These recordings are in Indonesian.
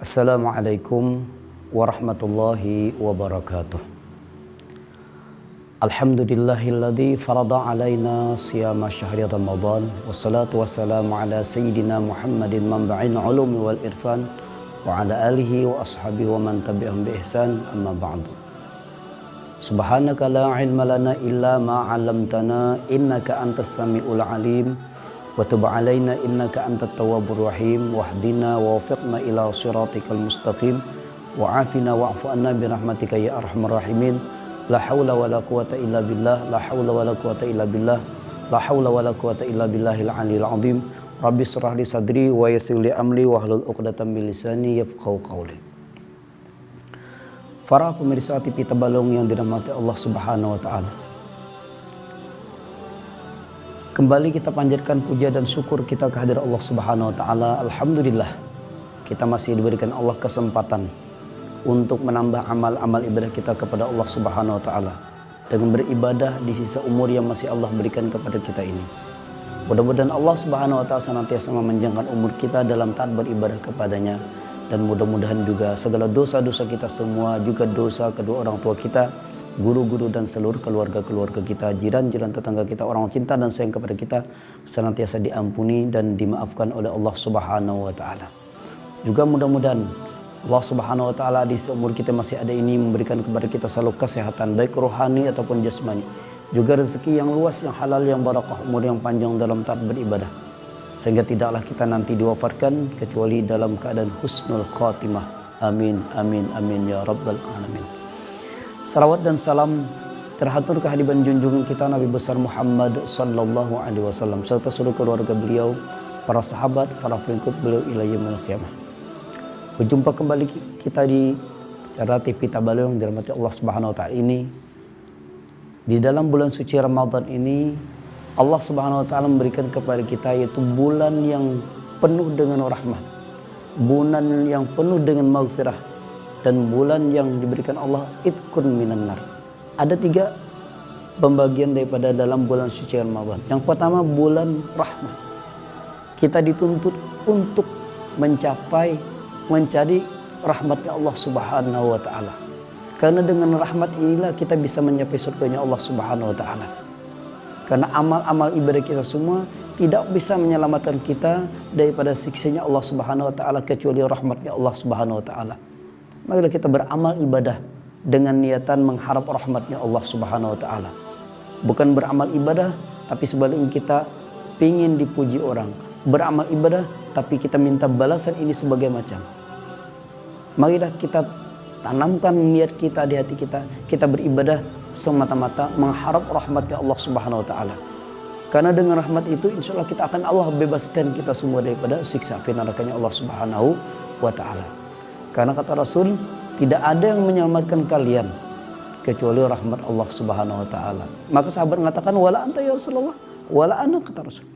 Assalamualaikum warahmatullahi wabarakatuh. Alhamdulillahilladzi farada alaina siyama syahri Ramadan. Wassalatu wassalamu ala sayyidina Muhammadin manba'il ulumi wal irfan wa ala alihi wa ashabihi wa man tabi'ahum bi ihsan, amma ba'du. Subhanaka la ilma lana illa ma 'allamtana innaka antas samiul alim. Wa tub alaina innaka antat tawwabur rahim wahdina wa wafiqna ila siratikal mustaqim wa afina wa'fu anna bi rahmatika ya arhamar rahimin. La haula wala quwata illa billah, la haula wala quwata illa billah, la haula wala quwata illa billahil aliyil azim. Rabbi shrah li sadri wa yassir li amri wahlul 'uqdatam min lisani yafqahu qawli. Para pemirsa TV Tabalong yang dirahmati Allah Subhanahu wa taala. Kembali kita panjatkan puja dan syukur kita kehadirat Allah Subhanahu wa taala. Alhamdulillah, kita masih diberikan Allah kesempatan untuk menambah amal-amal ibadah kita kepada Allah Subhanahu wa taala dengan beribadah di sisa umur yang masih Allah berikan kepada kita ini. Mudah-mudahan Allah Subhanahu wa taala senantiasa memanjangkan umur kita dalam taat beribadah kepadanya, dan mudah-mudahan juga segala dosa-dosa kita semua, juga dosa kedua orang tua kita, guru-guru dan seluruh keluarga-keluarga kita, jiran-jiran tetangga kita, orang cinta dan sayang kepada kita, senantiasa diampuni dan dimaafkan oleh Allah Subhanahu wa taala. Juga mudah-mudahan Allah Subhanahu wa taala di seumur kita masih ada ini memberikan kepada kita selalu kesehatan baik rohani ataupun jasmani, juga rezeki yang luas, yang halal, yang barakah, umur yang panjang dalam taat beribadah, sehingga tidaklah kita nanti diwafatkan kecuali dalam keadaan husnul khatimah. Amin amin amin ya rabbal alamin. Salawat dan salam terhatur kehadiran junjungan kita Nabi besar Muhammad sallallahu alaihi wasallam serta seluruh keluarga beliau, para sahabat, para pengikut beliau ila yaumil qiyamah. Berjumpa kembali kita di acara TV Tabalong yang dirahmati Allah Subhanahu wa taala ini. Di dalam bulan suci Ramadan ini, Allah Subhanahu wa taala memberikan kepada kita yaitu bulan yang penuh dengan rahmat, bulan yang penuh dengan maghfirah, dan bulan yang diberikan Allah itqun minan nar. Ada 3 pembagian daripada dalam bulan suci Ramadan. Yang pertama, bulan rahmat. Kita dituntut untuk mencari rahmatnya Allah Subhanahu wa taala. Karena dengan rahmat inilah kita bisa mencapai surganya Allah Subhanahu wa taala. Karena amal-amal ibadah kita semua tidak bisa menyelamatkan kita daripada siksanya Allah Subhanahu wa taala kecuali rahmatnya Allah Subhanahu wa taala. Marilah kita beramal ibadah dengan niatan mengharap rahmatnya Allah Subhanahu wa taala. Bukan beramal ibadah tapi sebaliknya kita ingin dipuji orang. Beramal ibadah tapi kita minta balasan ini sebagai macam. Marilah kita tanamkan niat kita di hati kita. Kita beribadah semata-mata mengharap rahmatnya Allah Subhanahu wa taala. Karena dengan rahmat itu insya Allah kita akan Allah bebaskan kita semua daripada siksa api nerakanya Allah Subhanahu wa taala. Karena kata Rasul, tidak ada yang menyelamatkan kalian kecuali rahmat Allah Subhanahu wa taala. Maka sahabat mengatakan, wala anta ya Rasulullah, wala ana, kata Rasul.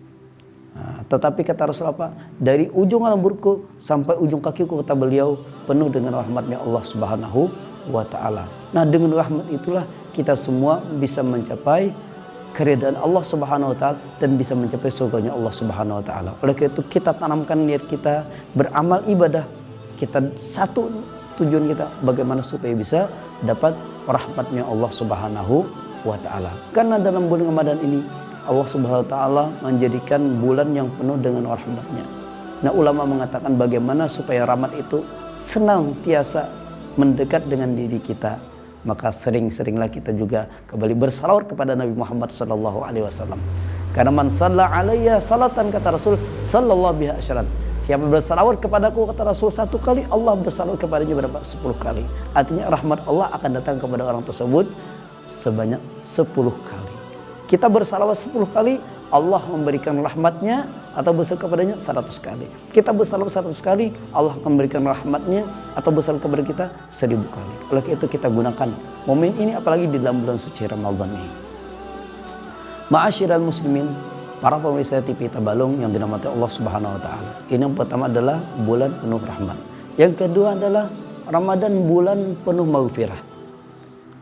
Nah, tetapi kata Rasul apa? Dari ujung rambutku sampai ujung kakiku, kata beliau, penuh dengan rahmatnya Allah Subhanahu wa taala. Nah, dengan rahmat itulah kita semua bisa mencapai keridhaan Allah Subhanahu wa taala dan bisa mencapai surganya Allah Subhanahu wa taala. Oleh karena itu kita tanamkan niat kita beramal ibadah. Kita satu tujuan kita bagaimana supaya bisa dapat rahmatnya Allah Subhanahu wa taala. Karena dalam bulan Ramadan ini Allah Subhanahu wa taala menjadikan bulan yang penuh dengan rahmatnya. Nah, ulama mengatakan bagaimana supaya rahmat itu senantiasa mendekat dengan diri kita. Maka sering-seringlah kita juga kembali bersalawat kepada Nabi Muhammad sallallahu alaihi wasallam. Karena man shalla alayya salatan, kata Rasul, sallallahu biha asyran. Siapa bersalawat kepadaku, kata Rasul, 1 kali, Allah bersalawat kepadanya berapa? 10 kali. Artinya rahmat Allah akan datang kepada orang tersebut sebanyak 10 kali. Kita bersalawat 10 kali, Allah memberikan rahmatnya atau bersalawat kepadanya 100 kali. Kita bersalawat 100 kali, Allah akan memberikan rahmatnya atau bersalawat kepada kita 1000 kali. Oleh itu kita gunakan momen ini apalagi di dalam bulan suci Ramadan ini. Ma'asyiral muslimin, para pemirsa TV Tabalong yang dirahmati Allah Subhanahu wa taala. Ini yang pertama adalah bulan penuh rahmat. Yang kedua adalah Ramadan, bulan penuh maghfirah.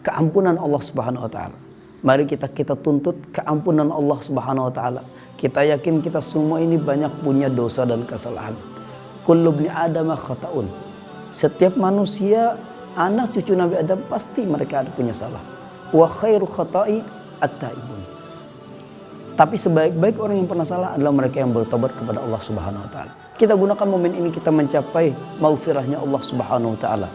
Keampunan Allah Subhanahu wa taala. Mari kita tuntut keampunan Allah Subhanahu wa taala. Kita yakin kita semua ini banyak punya dosa dan kesalahan. Kullu ibni adama khata'un. Setiap manusia, anak cucu Nabi Adam pasti mereka ada punya salah. Wa khairu khata'i at-taibun. Tapi sebaik-baik orang yang pernah salah adalah mereka yang bertobat kepada Allah Subhanahu wa taala. Kita gunakan momen ini kita mencapai maghfirahnya Allah Subhanahu wa taala.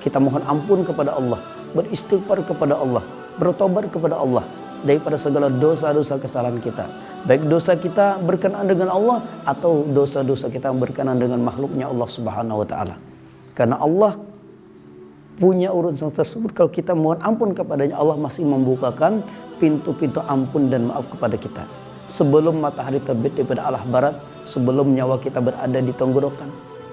Kita mohon ampun kepada Allah, beristighfar kepada Allah, bertobat kepada Allah daripada segala dosa-dosa kesalahan kita. Baik dosa kita berkenaan dengan Allah atau dosa-dosa kita berkenaan dengan makhluknya Allah Subhanahu wa taala. Karena Allah punya urusan tersebut, kalau kita mohon ampun kepadanya, Allah masih membukakan pintu-pintu ampun dan maaf kepada kita. Sebelum matahari terbit daripada arah barat, sebelum nyawa kita berada di tenggorokan,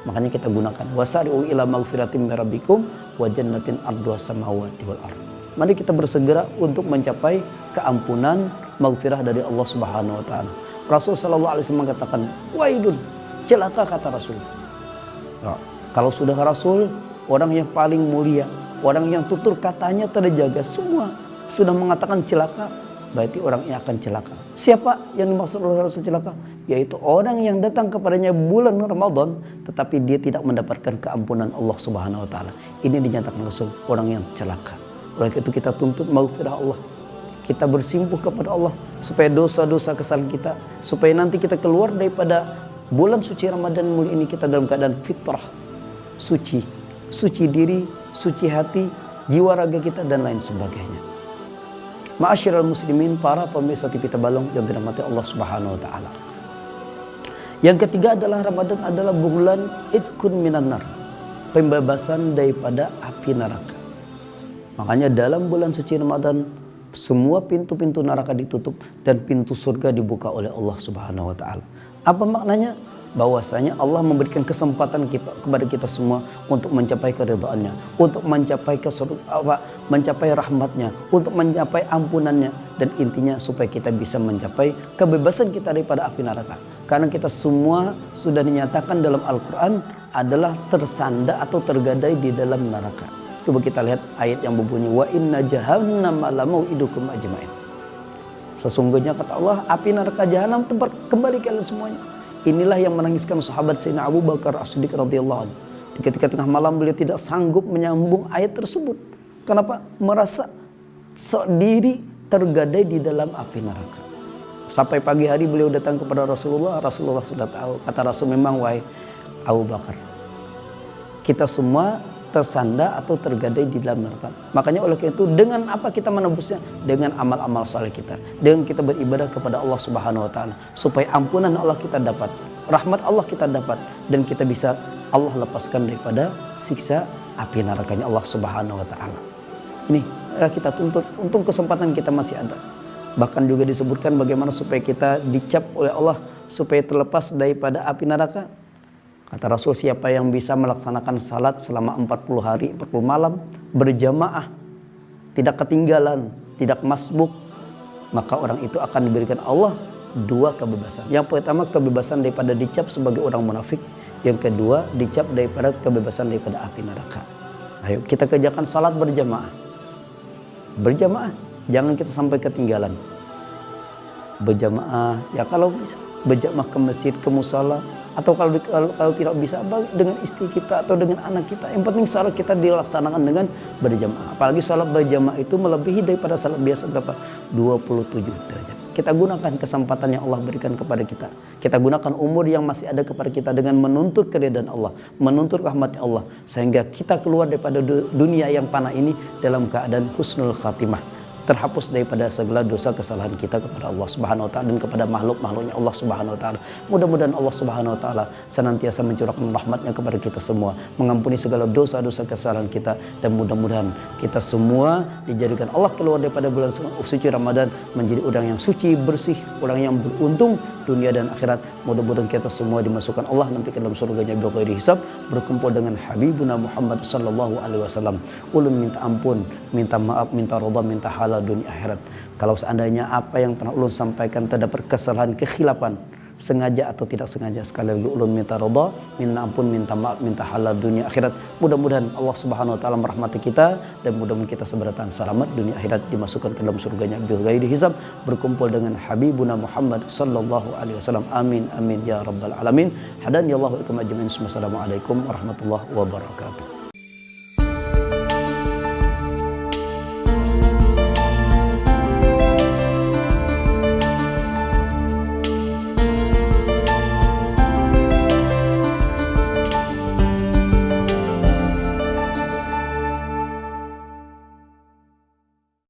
makanya kita gunakan wasari'u ila maghfiratin min rabbikum wa jannatin arduhas samawati wal ardh. Mari kita bersegera untuk mencapai keampunan maghfirah dari Allah Subhanahu wa taala. Rasul sallallahu alaihi wasallam mengatakan, "Wailun," celaka kata Rasul. Ya, kalau sudah Rasul, orang yang paling mulia, orang yang tutur katanya terjaga, semua sudah mengatakan celaka, berarti orang yang akan celaka. Siapa yang dimaksud oleh Rasul celaka? Yaitu orang yang datang kepadanya bulan Ramadan tetapi dia tidak mendapatkan keampunan Allah Subhanahu wa taala. Ini dinyatakan Rasul orang yang celaka. Oleh itu kita tuntut maghfirah Allah. Kita bersimpuh kepada Allah supaya dosa-dosa kesalahan kita, supaya nanti kita keluar daripada bulan suci Ramadan mulia ini kita dalam keadaan fitrah, suci, suci diri, suci hati, jiwa raga kita dan lain sebagainya. Ma'asyiral muslimin, para pemirsa TV Tabalong yang dirahmati Allah Subhanahu wa taala. Yang ketiga adalah Ramadan adalah bulan idkun minan nar, pembebasan daripada api neraka. Makanya dalam bulan suci Ramadan semua pintu-pintu neraka ditutup dan pintu surga dibuka oleh Allah Subhanahu wa taala. Apa maknanya? Bahwasanya Allah memberikan kesempatan kepada kita semua untuk mencapai keridhaannya, untuk mencapai rahmatnya, untuk mencapai ampunannya, dan intinya supaya kita bisa mencapai kebebasan kita daripada api neraka. Karena kita semua sudah dinyatakan dalam Al-Quran adalah tersandar atau tergadai di dalam neraka. Coba kita lihat ayat yang berbunyi wa inna jahannama lamau'idukum ajmain. Sesungguhnya kata Allah, api neraka jahanam tempat kembali kalian semuanya. Inilah yang menangiskan sahabat Sayyidina Abu Bakar As-Siddiq radhiyallahu anhu. Ketika tengah malam beliau tidak sanggup menyambung ayat tersebut. Kenapa? Merasa diri tergadai di dalam api neraka. Sampai pagi hari beliau datang kepada Rasulullah. Rasulullah sudah tahu. Kata Rasul, memang wahai Abu Bakar, kita semua tersandar atau tergadai di dalam neraka. Makanya oleh karena itu dengan apa kita menebusnya? Dengan amal-amal saleh kita. Dengan kita beribadah kepada Allah Subhanahu wa taala supaya ampunan Allah kita dapat, rahmat Allah kita dapat, dan kita bisa Allah lepaskan daripada siksa api nerakanya Allah Subhanahu wa taala. Ini kita tuntut, untung kesempatan kita masih ada. Bahkan juga disebutkan bagaimana supaya kita dicap oleh Allah supaya terlepas daripada api neraka. Kata Rasul, siapa yang bisa melaksanakan salat selama 40 hari 40 malam berjamaah, tidak ketinggalan, tidak masbuk, maka orang itu akan diberikan Allah 2 kebebasan. Yang pertama kebebasan daripada dicap sebagai orang munafik, yang kedua dicap daripada kebebasan daripada api neraka. Ayo kita kerjakan salat berjamaah. Berjamaah, jangan kita sampai ketinggalan. Berjamaah, ya kalau bisa berjamaah ke masjid, ke musala, atau kalau tidak bisa dengan istri kita atau dengan anak kita. Yang penting salat kita dilaksanakan dengan berjamaah. Apalagi salat berjamaah itu melebihi daripada salat biasa berapa? 27 derajat. Kita gunakan kesempatan yang Allah berikan kepada kita. Kita gunakan umur yang masih ada kepada kita dengan menuntut keridhaan Allah, menuntut rahmat Allah, sehingga kita keluar daripada dunia yang panah ini dalam keadaan husnul khatimah, terhapus daripada segala dosa kesalahan kita kepada Allah Subhanahu wa taala dan kepada makhluk-makhluknya Allah Subhanahu wa taala. Mudah-mudahan Allah Subhanahu wa taala senantiasa mencurahkan rahmatnya kepada kita semua, mengampuni segala dosa-dosa kesalahan kita, dan mudah-mudahan kita semua dijadikan Allah keluar daripada bulan suci Ramadan menjadi orang yang suci, bersih, orang yang beruntung dunia dan akhirat. Mudah-mudahan kita semua dimasukkan Allah nanti ke dalam surganya bighairi hisab, berkumpul dengan Habibuna Muhammad sallallahu alaihi wasallam. Ulun minta ampun, minta maaf, minta ridha, minta halal dunia akhirat. Kalau seandainya apa yang pernah ulun sampaikan terdapat kesalahan, kekhilafan, sengaja atau tidak sengaja. Sekali lagi ulun minta ridha, minta ampun, minta maaf, minta halal dunia akhirat. Mudah-mudahan Allah Subhanahu wa taala merahmati kita dan mudah-mudahan kita seberatan selamat dunia akhirat, dimasukkan ke dalam surganya bighairi hisab, berkumpul dengan habibuna Muhammad sallallahu alaihi wasallam. Amin amin ya rabbal alamin. Hadani Allahu ikum ajmain. Wassalamualaikum warahmatullahi wabarakatuh.